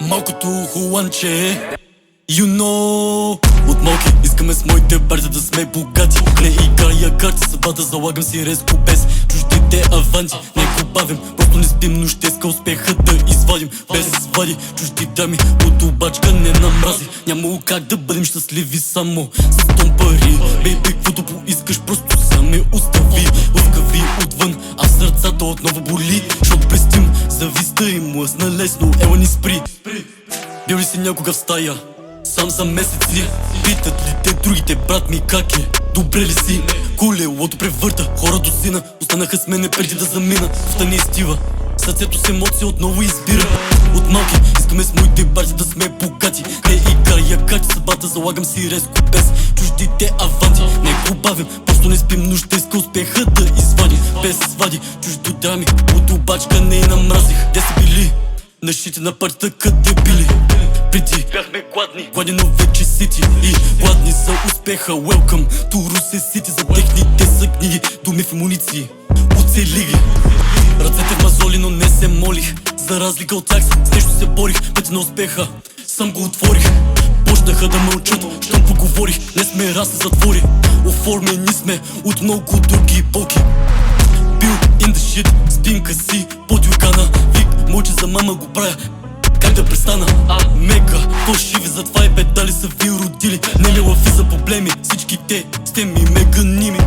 малкото холандче. You know. От малки искаме с моите барда да сме богати. Не играя карти, съдбата залагам си резко без чуждите аванти. Не го бавим, просто не спим, но ще иска успеха да извадим. Без свади чужди дами, от обачка не намрази. Няма как да бъдем щастливи само с тон пари. Бейби, каквото поискаш, просто саме остави. Лъскави отвън, а в сърцата отново боли. Защото блестим, зависта и млъсна лесно, ела ни спри. Бил ли си някога в стая? Сам за месеци. Питат ли те другите, брат ми, как е? Добре ли си? Колелото превърта хора до сина. Останаха с мене преди да замина. Остани изтива, сърцето с емоция отново избира. От малки искаме с моите барди да сме богати. Не играя карти, съдбата залагам си резко без чуждите аванти. Не го бавим, просто не спим, но ще иска успеха да извадим. Без свади чуждо драми, от обачка не намразих. Де са били? Нашите на партията къде били? Преди бяхме гладни, но вече сити. И гладни за успеха. Welcome to Русе Сити. За техните са книги, думи в амуниции. Оцели ги. Ръцете в мазоли, но не се молих. За разлика от тях с нещо се борих. Пътя на успеха, сам го отворих. Почнаха да мълчат, щом поговорих. Не сме расли затвори. Оформени сме от много други болки. Бил in the shit, спинка си под юркана. Вик, мълчи за мама го правя. Как да престана? Мега, фалшиви, затова и педали са ви родили. Не ми лафи за проблеми, всички те сте ми меганими.